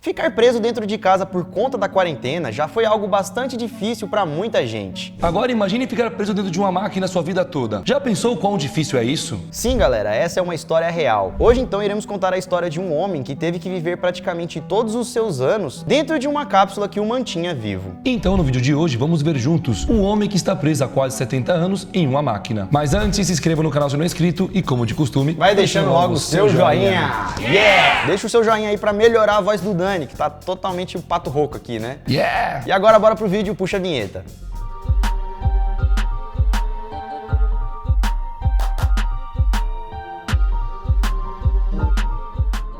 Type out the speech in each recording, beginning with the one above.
Ficar preso dentro de casa por conta da quarentena já foi algo bastante difícil para muita gente. Agora imagine ficar preso dentro de uma máquina sua vida toda. Já pensou quão difícil é isso? Sim, galera, essa é uma história real. Hoje então iremos contar a história de um homem que teve que viver praticamente todos os seus anos dentro de uma cápsula que o mantinha vivo. Então no vídeo de hoje vamos ver juntos um homem que está preso há quase 70 anos em uma máquina. Mas antes, se inscreva no canal se não é inscrito e, como de costume, vai deixando logo o seu joinha. Yeah! Deixa o seu joinha aí pra melhorar a voz do Dani, que tá totalmente o pato rouco aqui, né? Yeah! E agora bora pro vídeo, puxa a vinheta.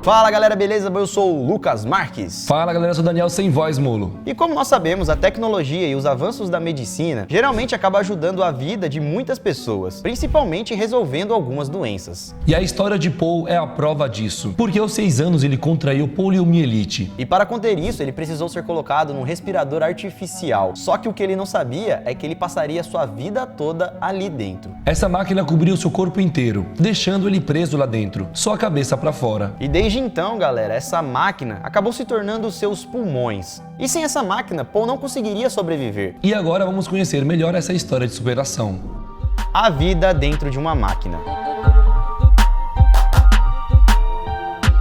Fala galera, beleza? Eu sou o Lucas Marques. Fala galera, eu sou o Daniel sem voz, molo. E como nós sabemos, a tecnologia e os avanços da medicina geralmente acabam ajudando a vida de muitas pessoas, principalmente resolvendo algumas doenças. E a história de Paul é a prova disso, porque aos 6 anos ele contraiu poliomielite. E para conter isso, ele precisou ser colocado num respirador artificial. Só que o que ele não sabia é que ele passaria sua vida toda ali dentro. Essa máquina cobriu seu corpo inteiro, deixando ele preso lá dentro, só a cabeça para fora. E desde então, galera, essa máquina acabou se tornando os seus pulmões. E sem essa máquina, Paul não conseguiria sobreviver. E agora vamos conhecer melhor essa história de superação. A vida dentro de uma máquina.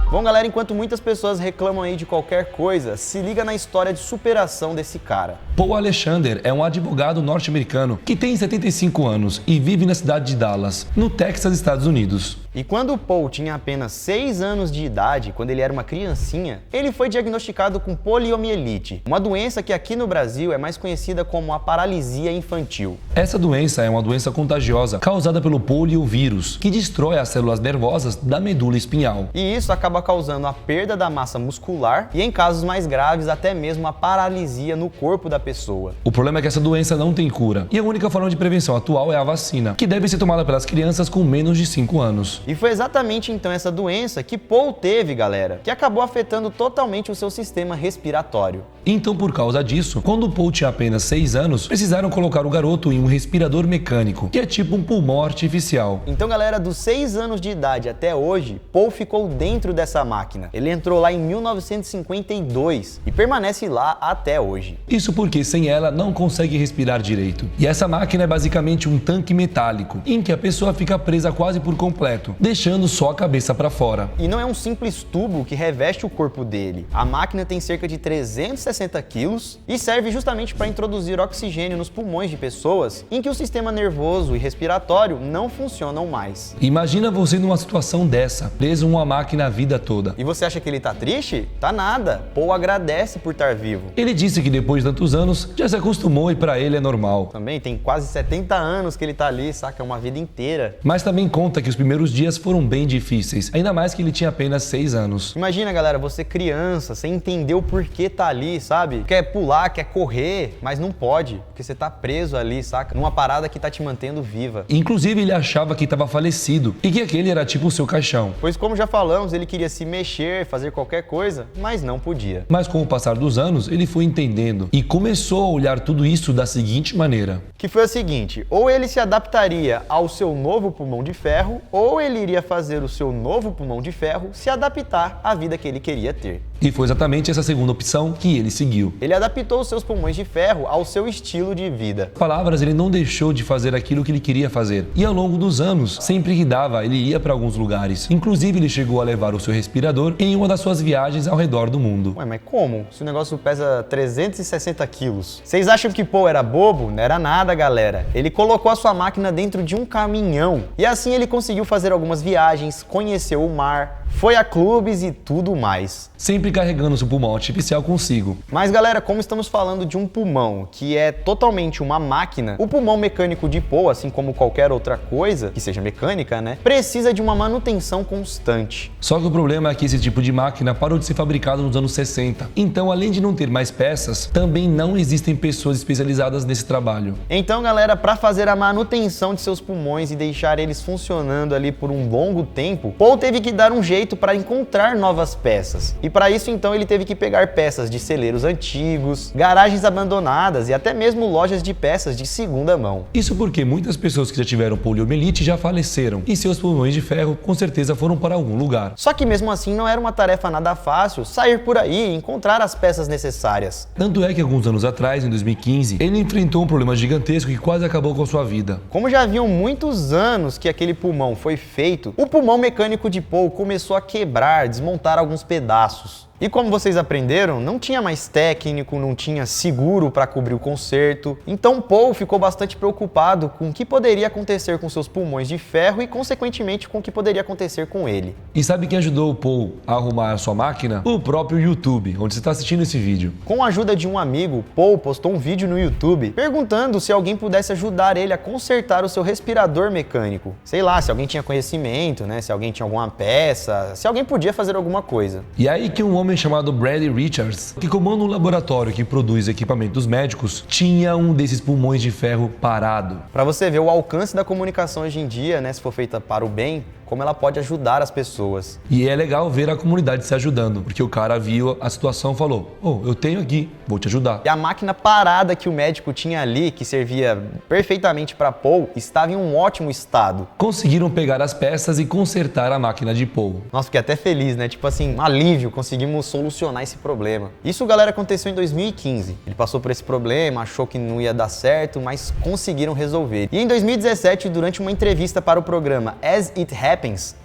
Bom, galera, enquanto muitas pessoas reclamam aí de qualquer coisa, se liga na história de superação desse cara. Paul Alexander é um advogado norte-americano que tem 75 anos e vive na cidade de Dallas, no Texas, Estados Unidos. E quando o Paul tinha apenas 6 anos de idade, quando ele era uma criancinha, ele foi diagnosticado com poliomielite, uma doença que aqui no Brasil é mais conhecida como a paralisia infantil. Essa doença é uma doença contagiosa causada pelo poliovírus, que destrói as células nervosas da medula espinhal. E isso acaba causando a perda da massa muscular e, em casos mais graves, até mesmo a paralisia no corpo da pessoa. O problema é que essa doença não tem cura, e a única forma de prevenção atual é a vacina, que deve ser tomada pelas crianças com menos de 5 anos. E foi exatamente então essa doença que Paul teve, galera, que acabou afetando totalmente o seu sistema respiratório. Então, por causa disso, quando Paul tinha apenas 6 anos, precisaram colocar o garoto em um respirador mecânico, que é tipo um pulmão artificial. Então, galera, dos 6 anos de idade até hoje, Paul ficou dentro dessa máquina. Ele entrou lá em 1952 e permanece lá até hoje. Isso porque sem ela não consegue respirar direito. E essa máquina é basicamente um tanque metálico, em que a pessoa fica presa quase por completo, deixando só a cabeça para fora. E não é um simples tubo que reveste o corpo dele. A máquina tem cerca de 360 quilos e serve justamente para introduzir oxigênio nos pulmões de pessoas em que o sistema nervoso e respiratório não funcionam mais. Imagina você numa situação dessa, preso em uma máquina a vida toda. E você acha que ele tá triste? Tá nada. Paul agradece por estar vivo. Ele disse que depois de tantos anos já se acostumou e para ele é normal. Também tem quase 70 anos que ele tá ali, saca? É uma vida inteira. Mas também conta que os primeiros dias foram bem difíceis, ainda mais que ele tinha apenas 6 anos. Imagina, galera, você criança, sem entender o porquê tá ali, sabe? Quer pular, quer correr, mas não pode, porque você tá preso ali, saca? Numa parada que tá te mantendo viva. Inclusive, ele achava que estava falecido e que aquele era tipo o seu caixão. Pois como já falamos, ele queria se mexer, fazer qualquer coisa, mas não podia. Mas com o passar dos anos, ele foi entendendo e começou a olhar tudo isso da seguinte maneira. Que foi a seguinte, ou ele se adaptaria ao seu novo pulmão de ferro, ou ele iria fazer o seu novo pulmão de ferro se adaptar à vida que ele queria ter. E foi exatamente essa segunda opção que ele seguiu. Ele adaptou os seus pulmões de ferro ao seu estilo de vida. Palavras, ele não deixou de fazer aquilo que ele queria fazer. E ao longo dos anos, sempre que dava, ele ia para alguns lugares. Inclusive, ele chegou a levar o seu respirador em uma das suas viagens ao redor do mundo. Ué, mas como? Se o negócio pesa 360 quilos. Vocês acham que Paul era bobo? Não era nada, galera. Ele colocou a sua máquina dentro de um caminhão. E assim ele conseguiu fazer algumas viagens, conheceu o mar, foi a clubes e tudo mais. Sempre carregando seu pulmão artificial consigo. Mas galera, como estamos falando de um pulmão que é totalmente uma máquina, o pulmão mecânico de Paul, assim como qualquer outra coisa que seja mecânica, né, precisa de uma manutenção constante. Só que o problema é que esse tipo de máquina parou de ser fabricado nos anos 60. Então, além de não ter mais peças, também não existem pessoas especializadas nesse trabalho. Então, galera, para fazer a manutenção de seus pulmões e deixar eles funcionando ali por um longo tempo, Paul teve que dar um jeito jeito para encontrar novas peças. E para isso então ele teve que pegar peças de celeiros antigos, garagens abandonadas e até mesmo lojas de peças de segunda mão. Isso porque muitas pessoas que já tiveram poliomielite já faleceram e seus pulmões de ferro com certeza foram para algum lugar. Só que mesmo assim não era uma tarefa nada fácil sair por aí e encontrar as peças necessárias. Tanto é que alguns anos atrás, em 2015, ele enfrentou um problema gigantesco que quase acabou com a sua vida. Como já haviam muitos anos que aquele pulmão foi feito, o pulmão mecânico de Paul começou a quebrar, desmontar alguns pedaços. E como vocês aprenderam, não tinha mais técnico, não tinha seguro para cobrir o conserto. Então Paul ficou bastante preocupado com o que poderia acontecer com seus pulmões de ferro e, consequentemente, com o que poderia acontecer com ele. E sabe quem ajudou o Paul a arrumar a sua máquina? O próprio YouTube, onde você está assistindo esse vídeo. Com a ajuda de um amigo, Paul postou um vídeo no YouTube perguntando se alguém pudesse ajudar ele a consertar o seu respirador mecânico. Sei lá, se alguém tinha conhecimento, né? Se alguém tinha alguma peça, se alguém podia fazer alguma coisa. E aí que um homem chamado Brady Richards, que comanda um laboratório que produz equipamentos médicos, tinha um desses pulmões de ferro parado. Para você ver o alcance da comunicação hoje em dia, né, se for feita para o bem, como ela pode ajudar as pessoas. E é legal ver a comunidade se ajudando, porque o cara viu a situação e falou: "Oh, eu tenho aqui, vou te ajudar". E a máquina parada que o médico tinha ali, que servia perfeitamente para Paul, estava em um ótimo estado. Conseguiram pegar as peças e consertar a máquina de Paul. Nossa, fiquei até feliz, né? Tipo assim, um alívio, conseguimos solucionar esse problema. Isso, galera, aconteceu em 2015. Ele passou por esse problema, achou que não ia dar certo, mas conseguiram resolver. E em 2017, durante uma entrevista para o programa As It Happens,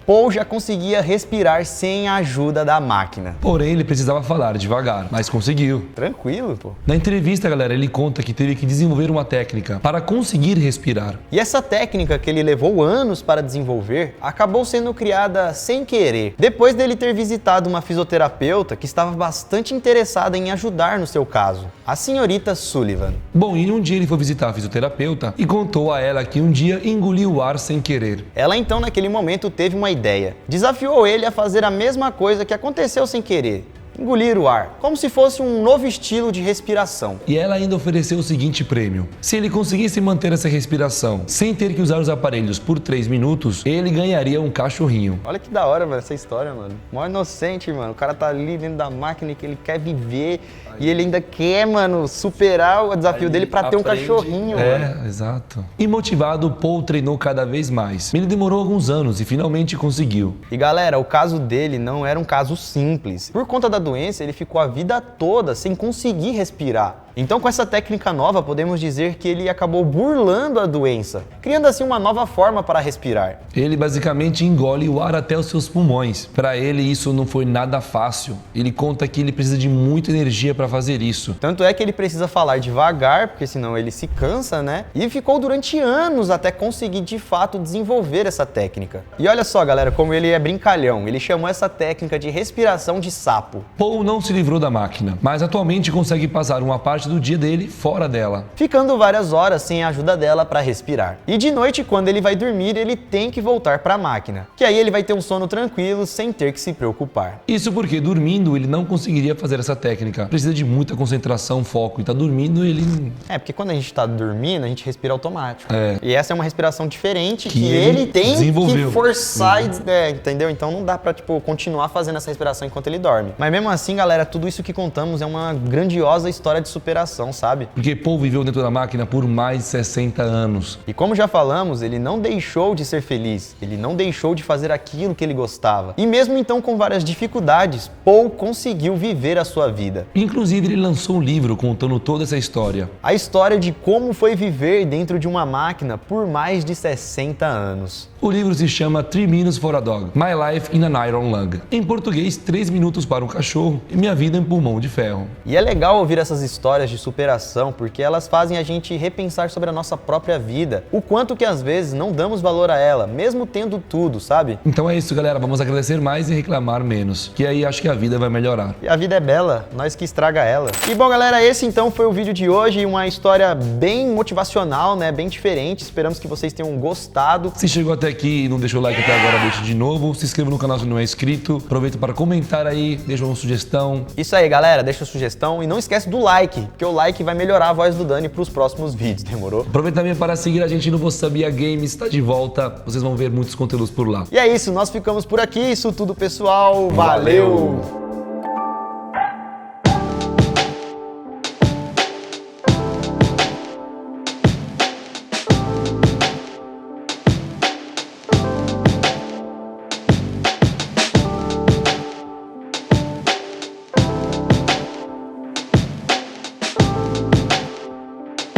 Paul já conseguia respirar sem a ajuda da máquina. Porém, ele precisava falar devagar, mas conseguiu. Tranquilo, pô. Na entrevista, galera, ele conta que teve que desenvolver uma técnica para conseguir respirar. E essa técnica, que ele levou anos para desenvolver, acabou sendo criada sem querer, depois dele ter visitado uma fisioterapeuta que estava bastante interessada em ajudar no seu caso, a senhorita Sullivan. Bom, e um dia ele foi visitar a fisioterapeuta e contou a ela que um dia engoliu o ar sem querer. Ela então, naquele momento, teve uma ideia. Desafiou ele a fazer a mesma coisa que aconteceu sem querer. Engolir o ar, como se fosse um novo estilo de respiração. E ela ainda ofereceu o seguinte prêmio: se ele conseguisse manter essa respiração sem ter que usar os aparelhos por 3 minutos, ele ganharia um cachorrinho. Olha que da hora, velho, essa história, mano. Mó inocente, mano. O cara tá ali dentro da máquina que ele quer viver e ele ainda quer, mano, superar o desafio dele pra ter um cachorrinho, mano. Exato. E motivado, Paul treinou cada vez mais. Ele demorou alguns anos e finalmente conseguiu. E galera, o caso dele não era um caso simples. Por conta da doença, ele ficou a vida toda sem conseguir respirar. Então, com essa técnica nova, podemos dizer que ele acabou burlando a doença, criando assim uma nova forma para respirar. Ele basicamente engole o ar até os seus pulmões. Para ele, isso não foi nada fácil. Ele conta que ele precisa de muita energia para fazer isso. Tanto é que ele precisa falar devagar, porque senão ele se cansa, né? E ficou durante anos até conseguir de fato desenvolver essa técnica. E olha só, galera, como ele é brincalhão. Ele chamou essa técnica de respiração de sapo. Paul não se livrou da máquina, mas atualmente consegue passar uma parte do dia dele fora dela, ficando várias horas sem a ajuda dela para respirar. E de noite, quando ele vai dormir, ele tem que voltar para a máquina, que aí ele vai ter um sono tranquilo sem ter que se preocupar. Isso porque dormindo ele não conseguiria fazer essa técnica. Precisa de muita concentração, foco, e tá dormindo ele... porque quando a gente tá dormindo, a gente respira automático. É. E essa é uma respiração diferente que ele tem que forçar, entendeu? Então não dá pra, continuar fazendo essa respiração enquanto ele dorme. Mas mesmo assim, galera, tudo isso que contamos é uma grandiosa história de superação, sabe? Porque Paul viveu dentro da máquina por mais de 60 anos. E como já falamos, ele não deixou de ser feliz, ele não deixou de fazer aquilo que ele gostava. E mesmo então com várias dificuldades, Paul conseguiu viver a sua vida. Inclusive ele lançou um livro contando toda essa história. A história de como foi viver dentro de uma máquina por mais de 60 anos. O livro se chama 3 Minutes for a Dog, My Life in an Iron Lung. Em português, 3 minutos para um cachorro e minha vida em pulmão de ferro. E é legal ouvir essas histórias de superação, porque elas fazem a gente repensar sobre a nossa própria vida, o quanto que às vezes não damos valor a ela, mesmo tendo tudo, sabe? Então é isso, galera, vamos agradecer mais e reclamar menos, que aí acho que a vida vai melhorar. E a vida é bela, nós que estraga ela. E bom, galera, esse então foi o vídeo de hoje, uma história bem motivacional, né, bem diferente, esperamos que vocês tenham gostado. Se chegou até aqui e não deixou o like até agora, deixe de novo, se inscreva no canal se não é inscrito, aproveita para comentar aí, deixa uma sugestão. Isso aí, galera, deixa a sugestão e não esquece do like, porque o like vai melhorar a voz do Dani pros próximos vídeos, demorou? Aproveita também para seguir a gente no Você Sabia Games, está de volta, vocês vão ver muitos conteúdos por lá. E é isso, nós ficamos por aqui, isso tudo pessoal, valeu.